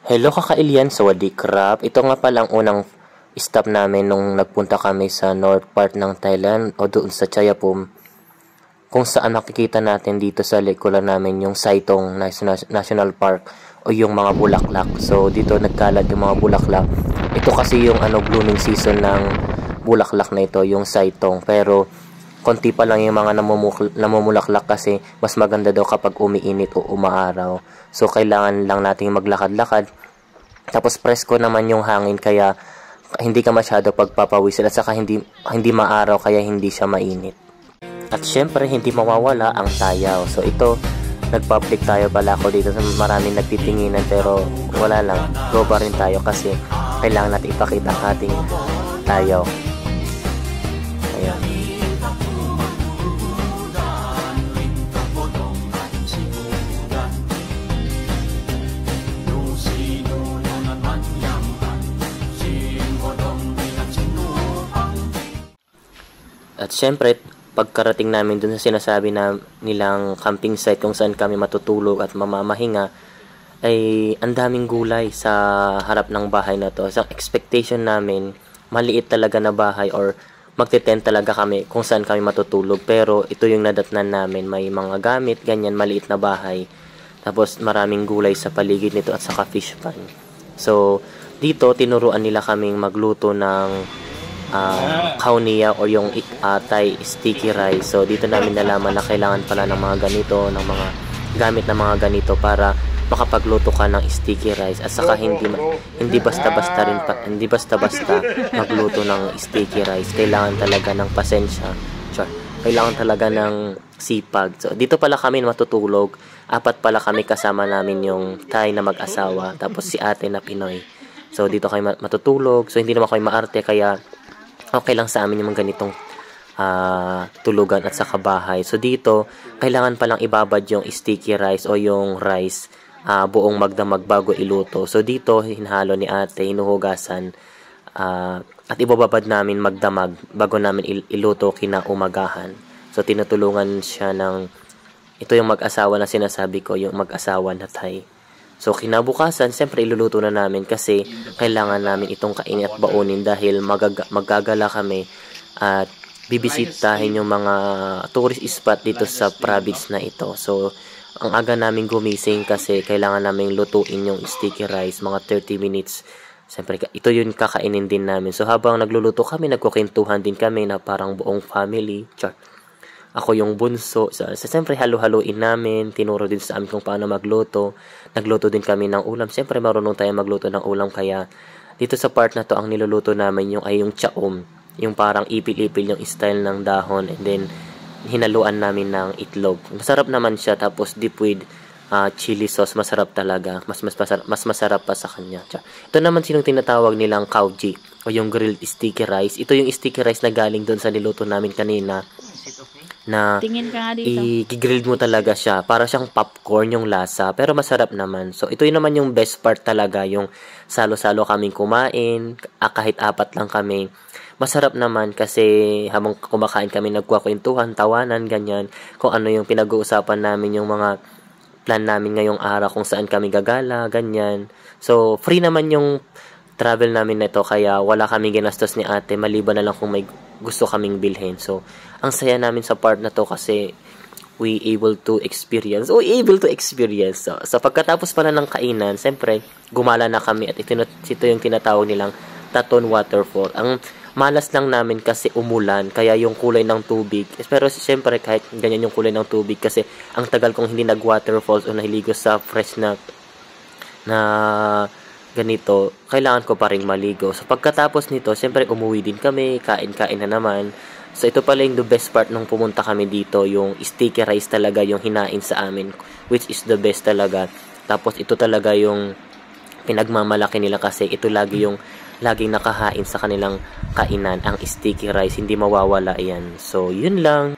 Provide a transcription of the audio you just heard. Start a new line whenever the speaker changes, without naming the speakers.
Hello kaka-Ilian, sawadee krap. Ito nga palang unang stop namin nung nagpunta kami sa north part ng Thailand o doon sa Chayapum, kung saan makikita natin dito sa likuran namin yung Saitong National Park o yung mga bulaklak. So dito nagkalat yung mga bulaklak. Ito kasi yung blooming season ng bulaklak na ito, yung Saitong. Pero konti pa lang yung mga namumulaklak kasi mas maganda daw kapag umiinit o umaaraw. So kailangan lang nating maglakad-lakad. Tapos presko naman yung hangin kaya hindi ka masyado pagpapawisan at saka hindi maaraw kaya hindi siya mainit. At syempre hindi mawawala ang tayaw. So ito, nagpublic tayo pala ako dito, maraming nagtitinginan pero wala lang, go pa rin tayo kasi kailangan natin ipakita ang ating tayaw. Ayan. At syempre, pagkarating namin dun sa sinasabi na nilang camping site kung saan kami matutulog at mamamahinga, ay ang daming gulay sa harap ng bahay na to. So, expectation namin, maliit talaga na bahay or magte-tent talaga kami kung saan kami matutulog. Pero ito yung nadatnan namin, may mga gamit, ganyan, maliit na bahay. Tapos maraming gulay sa paligid nito at saka fish pan. So, dito tinuruan nila kaming magluto ng khao niya o yung Thai sticky rice. So dito namin nalaman na kailangan pala ng mga ganito, ng mga gamit na mga ganito para makapagluto ka ng sticky rice at saka hindi basta-basta magluto ng sticky rice. Kailangan talaga ng pasensya. Kailangan talaga ng sipag. So dito pala kami matutulog. 4 pala kami, kasama namin yung Thai na mag-asawa tapos si ate na Pinoy. So dito kayo matutulog. So hindi naman kayo maarte kaya okay lang sa amin yung ganitong tulugan at saka bahay. So dito, kailangan palang ibabad yung sticky rice o yung rice buong magdamag bago iluto. So dito, hinahalo ni ate, hinuhugasan at ibababad namin magdamag bago namin iluto kinaumagahan. So tinutulungan siya ng, ito yung mag-asawa na sinasabi ko, yung mag-asawa na Thai. So, kinabukasan, siyempre iluluto na namin kasi kailangan namin itong kainin at baunin dahil magagala kami at bibisitahin yung mga tourist spot dito sa province na ito. So, ang aga namin gumising kasi kailangan namin lutuin yung sticky rice, mga 30 minutes. Siyempre, ito yung kakainin din namin. So, habang nagluluto kami, nagkukintuhan din kami na parang buong family. Ako yung bunso. So, siyempre, halo-haloin namin. Tinuro din sa amin kung paano magluto. Nagluto din kami ng ulam. Siyempre, marunong tayo magluto ng ulam. Kaya, dito sa part na to, ang niluluto namin yung chaom. Yung parang ipil-ipil yung style ng dahon. And then, hinaluan namin ng itlog. Masarap naman siya. Tapos, deep with chili sauce. Masarap talaga. Mas masarap pa sa kanya. Ito naman sinong tinatawag nilang kauji. O yung grilled sticky rice. Ito yung sticky rice na galing doon sa niluto namin kanina. Na i-grilled mo talaga siya. Para siyang popcorn yung lasa. Pero masarap naman. So, ito yun naman yung best part talaga. Yung salo-salo kaming kumain. Kahit 4 lang kami. Masarap naman kasi habang kumakain kami nagkukwentuhan, tawanan, ganyan. Kung ano yung pinag-uusapan namin, yung mga plan namin ngayong araw, kung saan kami gagala, ganyan. So, free naman yung travel namin na ito. Kaya wala kaming ginastos ni ate. Maliban na lang kung may gusto kaming bilhin. So, ang saya namin sa part na to kasi we able to experience. So pagkatapos pala ng kainan, siyempre, gumala na kami at ito yung tinatawag nilang Taton Waterfall. Ang malas lang namin kasi umulan, kaya yung kulay ng tubig. Pero siyempre, kahit ganyan yung kulay ng tubig kasi ang tagal kong hindi nag-waterfalls o nahiligo sa fresh na ganito, kailangan ko pa rin maligo. So, pagkatapos nito, siyempre, umuwi din kami, kain-kain na naman. So, ito pala yung the best part nung pumunta kami dito, yung sticky rice talaga yung hinain sa amin, which is the best talaga. Tapos, ito talaga yung pinagmamalaki nila kasi ito laging nakahain sa kanilang kainan, ang sticky rice. Hindi mawawala yan. So, yun lang.